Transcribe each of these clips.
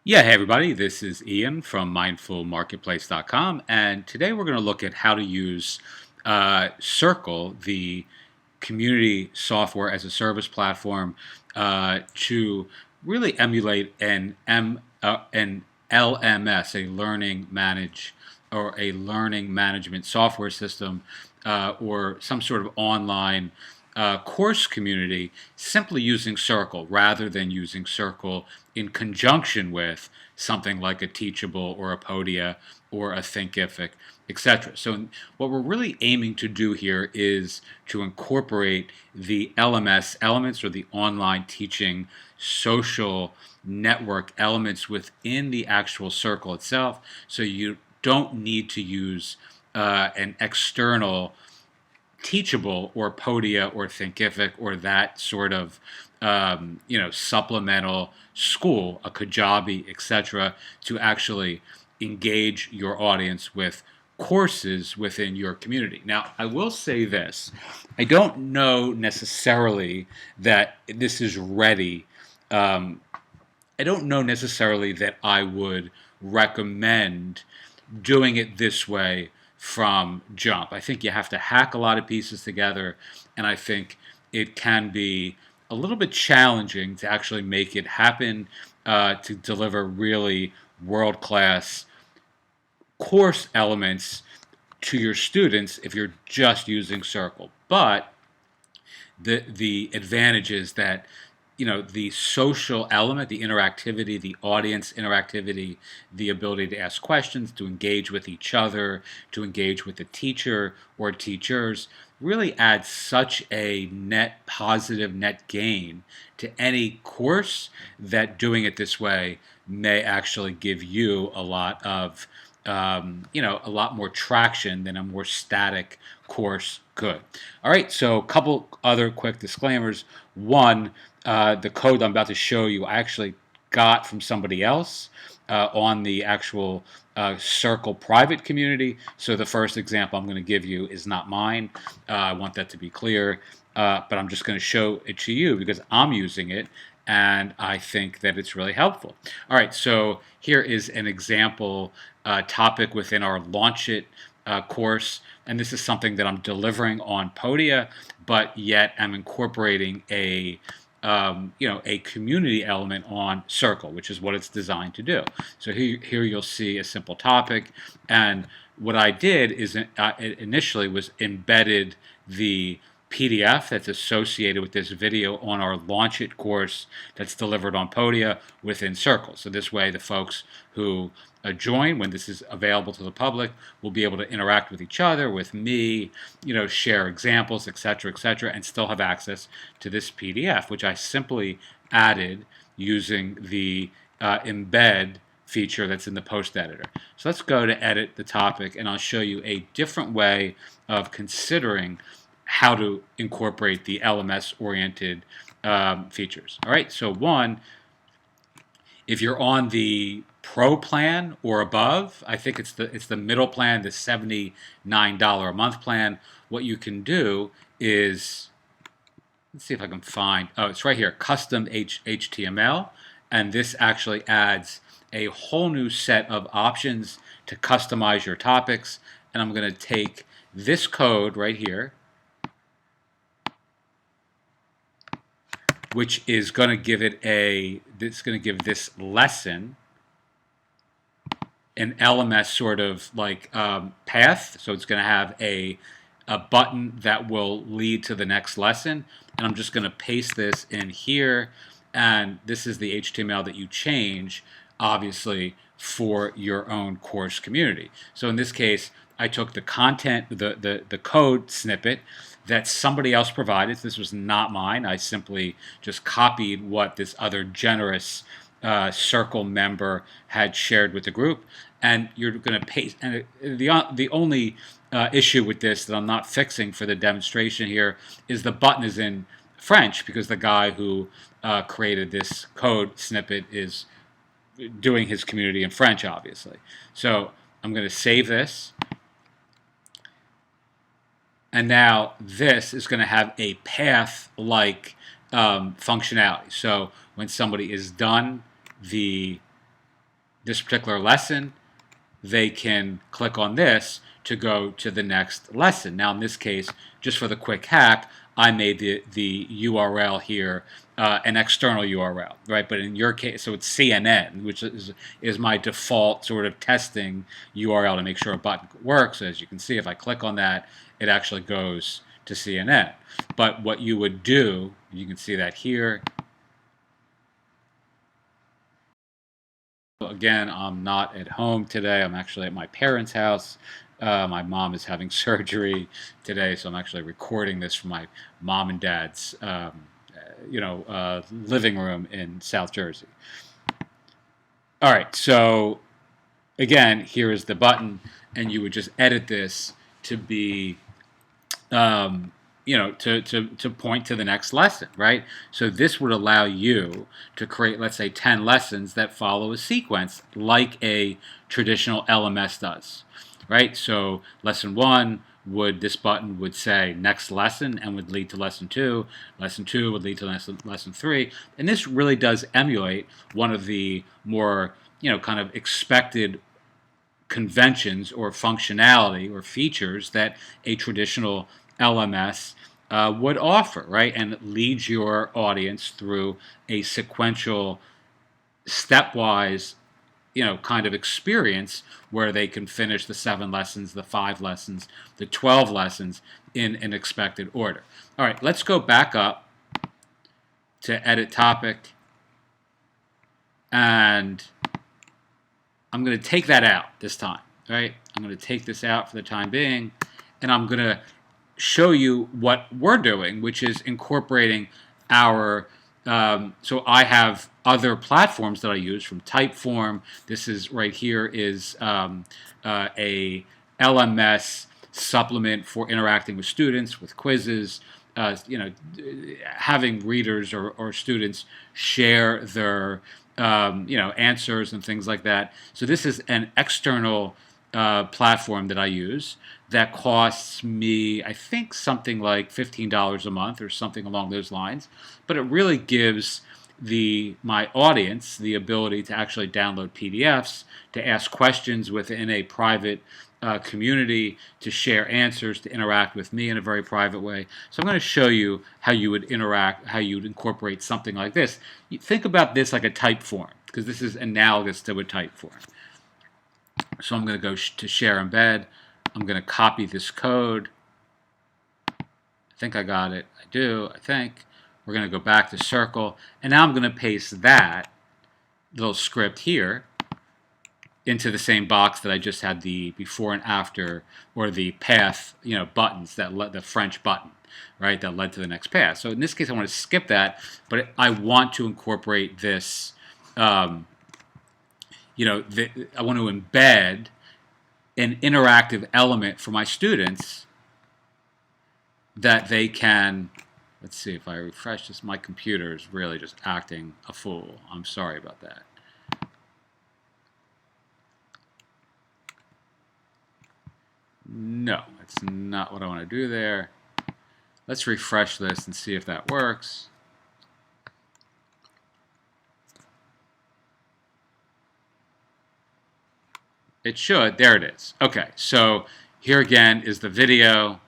Yeah, hey everybody, this is Ian from mindfulmarketplace.com, and today we're going to look at how to use Circle, the community software as a service platform, to really emulate an LMS, a learning manage or a learning management software system, or some sort of online course community, simply using Circle rather than using Circle in conjunction with something like a Teachable or a Podia or a Thinkific, etc. So what we're really aiming to do here is to incorporate the LMS elements, or the online teaching social network elements, within the actual Circle itself, so you don't need to use an external Teachable or Podia or Thinkific or that sort of supplemental school, a Kajabi, etc., to actually engage your audience with courses within your community. Now, I will say this: I don't know necessarily that this is ready. Um, I don't know necessarily that I would recommend doing it this way from jump. I think you have to hack a lot of pieces together, and I think it can be a little bit challenging to actually make it happen, to deliver really world class course elements to your students if you're just using Circle. But the advantage is that the social element, the interactivity, the audience interactivity, the ability to ask questions, to engage with each other, to engage with the teacher or teachers, really adds such a net positive net gain to any course, that doing it this way may actually give you a lot of a lot more traction than a more static course could. All right, so a couple other quick disclaimers. One, the code I'm about to show you, I actually got from somebody else on the actual Circle private community. So the first example I'm going to give you is not mine. I want that to be clear. But I'm just going to show it to you because I'm using it and I think that it's really helpful. All right, so here is an example topic within our Launch It course, and this is something that I'm delivering on Podia, but yet I'm incorporating a community element on Circle, which is what it's designed to do. So here you'll see a simple topic, and what I did is initially was embedded the PDF that's associated with this video on our Launch It course that's delivered on Podia within Circle. So this way, the folks who join when this is available to the public will be able to interact with each other, with me, share examples, etc., and still have access to this PDF, which I simply added using the embed feature that's in the post editor. So let's go to edit the topic, and I'll show you a different way of considering how to incorporate the LMS oriented features. All right, so one, if you're on the Pro plan or above, I think it's the middle plan, the $79 a month plan. What you can do is, let's see if I can find. Oh, it's right here, custom HTML, and this actually adds a whole new set of options to customize your topics. And I'm going to take this code right here, which is going to give this lesson an LMS sort of like path. So it's going to have a button that will lead to the next lesson. And I'm just going to paste this in here. And this is the HTML that you change, obviously, for your own course community. So in this case, I took the content, the code snippet that somebody else provided. This was not mine. I simply just copied what this other generous Circle member had shared with the group, and you're going to paste. And the only issue with this that I'm not fixing for the demonstration here is the button is in French, because the guy who created this code snippet is doing his community in French, obviously. So I'm going to save this. And now this is going to have a path-like functionality. So when somebody is done the this particular lesson, they can click on this to go to the next lesson. Now, in this case, just for the quick hack, I made the URL here an external URL, right? But in your case, so it's CNN, which is my default sort of testing URL to make sure a button works. As you can see, if I click on that, it actually goes to CNN. But what you would do, you can see that here. Again, I'm not at home today. I'm actually at my parents' house. My mom is having surgery today, so I'm actually recording this from my mom and dad's, living room in South Jersey. All right, so again, here is the button, and you would just edit this to be to point to the next lesson, right? So this would allow you to create, let's say, 10 lessons that follow a sequence like a traditional LMS does, right? So lesson 1 this button would say next lesson and would lead to lesson 2. Lesson 2 would lead to lesson 3. And this really does emulate one of the more, kind of expected conventions or functionality or features that a traditional LMS would offer, right? And it leads your audience through a sequential, stepwise, kind of experience where they can finish the 7 lessons, the 5 lessons, the 12 lessons in an expected order. All right, let's go back up to edit topic, and I'm going to take that out this time, right? I'm going to take this out for the time being, and I'm going to show you what we're doing, which is incorporating our, so I have other platforms that I use from Typeform. This is right here is a LMS supplement for interacting with students, with quizzes, having readers or students share their answers and things like that. So this is an external platform that I use that costs me, I think, something like $15 a month or something along those lines. But it really gives my audience the ability to actually download PDFs, to ask questions within a private community, to share answers, to interact with me in a very private way. So I'm going to show you how you would interact, how you would incorporate something like this. You think about this like a Typeform, because this is analogous to a Typeform. So I'm going to go to share embed. I'm going to copy this code. I think I got it. I do, I think. We're going to go back to circle. And now I'm going to paste that little script here into the same box that I just had the before and after, or the path, buttons that the French button, right, that led to the next path. So in this case, I want to skip that, but I want to incorporate this. I want to embed an interactive element for my students that they can. Let's see if I refresh this. My computer is really just acting a fool. I'm sorry about that. No, that's not what I want to do there. Let's refresh this and see if that works. It should. There it is. Okay, so here again is the video.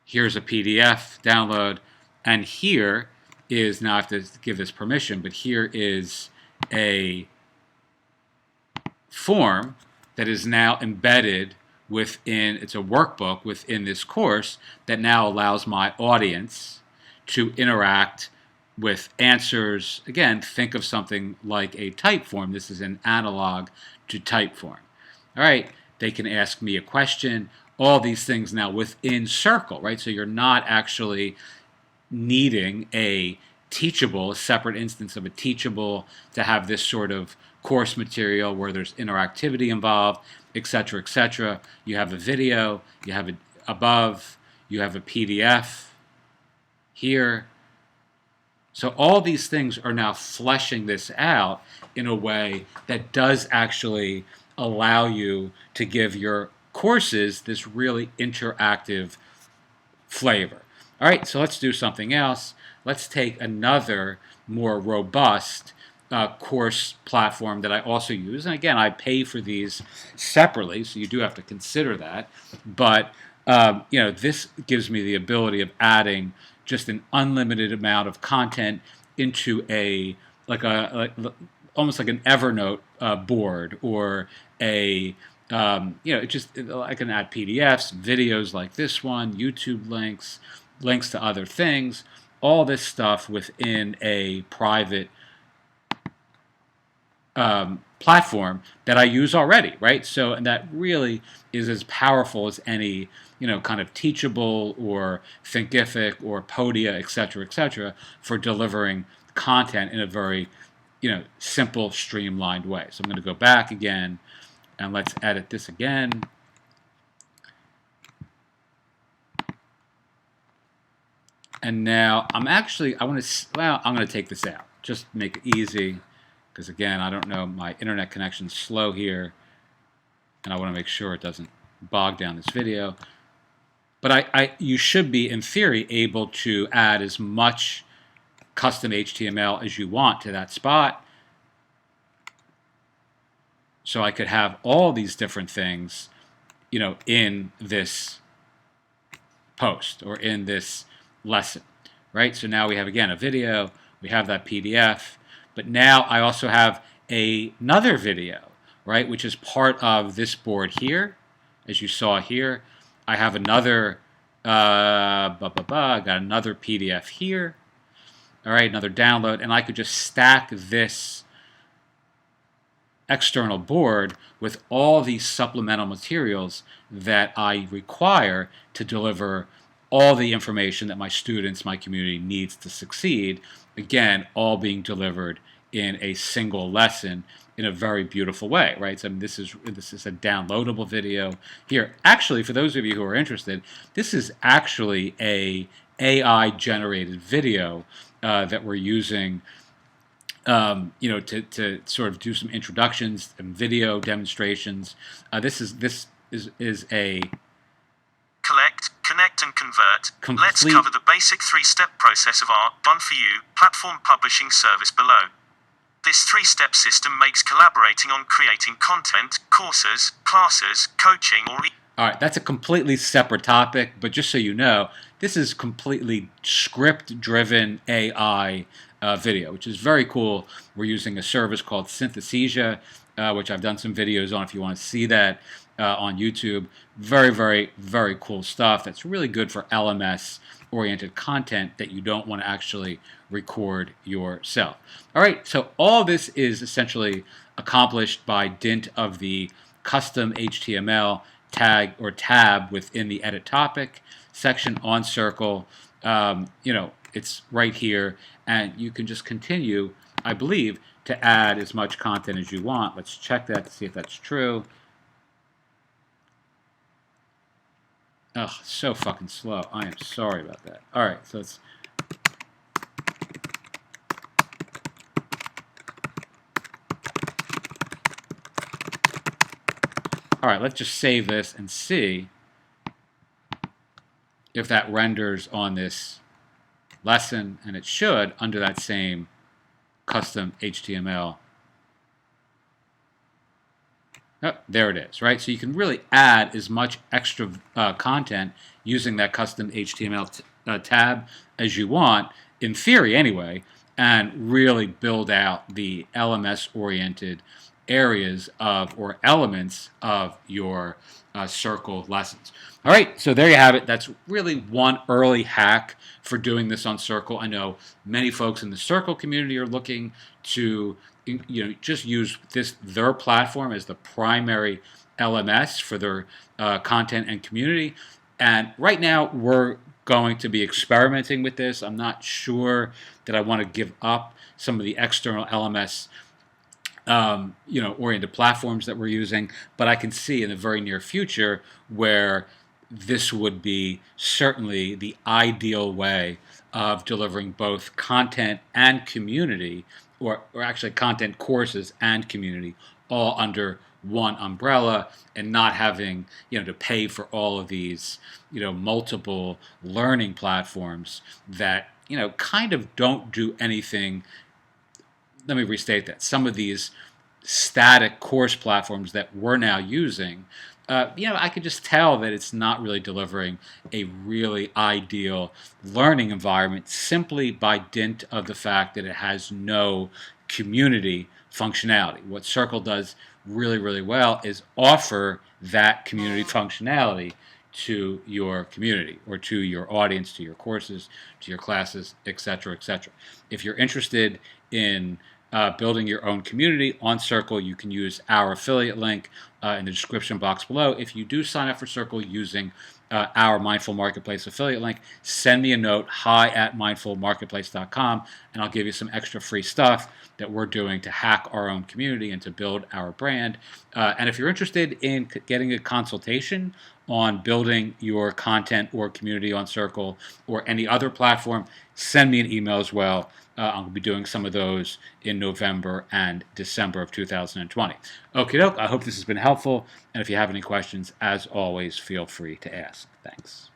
Here's a PDF download. And here is, now I have to give this permission, but here is a form that is now embedded within, it's a workbook within this course that now allows my audience to interact with answers. Again, think of something like a Typeform. This is an analog to Typeform. All right, they can ask me a question, all these things now within Circle, right? So you're not actually needing a Teachable, a separate instance of a Teachable to have this sort of course material where there's interactivity involved, etc., etc. You have a video, you have it above, you have a PDF here. So all these things are now fleshing this out in a way that does actually allow you to give your courses this really interactive flavor. All right, so let's do something else. Let's take another more robust course platform that I also use. And again, I pay for these separately, so you do have to consider that. But this gives me the ability of adding just an unlimited amount of content into almost like an Evernote board, or I can add PDFs, videos like this one, YouTube links, links to other things, all this stuff within a private platform that I use already, right? So, and that really is as powerful as any, kind of Teachable or Thinkific or Podia, et cetera, for delivering content in a very, simple, streamlined way. So I'm going to go back again, and let's edit this again. And now I'm going to take this out. Just make it easy, because again, I don't know, my internet connection's slow here, and I want to make sure it doesn't bog down this video. But you should be, in theory, able to add as much custom HTML as you want to that spot. So I could have all these different things, in this post or in this lesson, right? So now we have, again, a video, we have that PDF, but now I also have another video, right, which is part of this board here. As you saw here, I have another, I got another PDF here, all right, another download, and I could just stack this external board with all these supplemental materials that I require to deliver all the information that my students, my community needs to succeed. Again, all being delivered in a single lesson in a very beautiful way, right? So this is a downloadable video here. Actually, for those of you who are interested, this is actually a AI generated video that we're using to sort of do some introductions and video demonstrations. This is a collect, connect, and convert. Let's cover the basic three-step process of our done for you platform publishing service below. This three-step system makes collaborating on creating content, courses, classes, coaching, or all right, that's a completely separate topic, but just so you know, this is completely script-driven AI video, which is very cool. We're using a service called Synthesia, which I've done some videos on if you want to see that on YouTube. Very, very, very cool stuff. That's really good for LMS-oriented content that you don't want to actually record yourself. All right, so all this is essentially accomplished by dint of the custom HTML tag or tab within the edit topic section on Circle. It's right here, and you can just continue, I believe, to add as much content as you want. Let's check that to see if that's true. Ugh, so fucking slow. I am sorry about that. All right, so it's all right, let's just save this and see if that renders on this lesson, and it should under that same custom HTML. Oh, there it is, right? So you can really add as much extra content using that custom HTML tab as you want, in theory anyway, and really build out the LMS-oriented areas of or elements of your Circle lessons. All right, so there you have it. That's really one early hack for doing this on Circle. I know many folks in the Circle community are looking to just use their platform as the primary LMS for their content and community. And right now we're going to be experimenting with this. I'm not sure that I want to give up some of the external LMS oriented platforms that we're using, but I can see in the very near future where this would be certainly the ideal way of delivering both content and community, or actually content, courses, and community all under one umbrella, and not having to pay for all of these multiple learning platforms that kind of don't do anything let me restate that. Some of these static course platforms that we're now using, I could just tell that it's not really delivering a really ideal learning environment simply by dint of the fact that it has no community functionality. What Circle does really, really well is offer that community functionality to your community or to your audience, to your courses, to your classes, etc., etc. If you're interested in building your own community on Circle, you can use our affiliate link in the description box below. If you do sign up for Circle using our Mindful Marketplace affiliate link, send me a note, hi@mindfulmarketplace.com, and I'll give you some extra free stuff that we're doing to hack our own community and to build our brand. And if you're interested in getting a consultation on building your content or community on Circle or any other platform, send me an email as well. I'll be doing some of those in November and December of 2020. Okie doke, I hope this has been helpful. And if you have any questions, as always, feel free to ask. Thanks.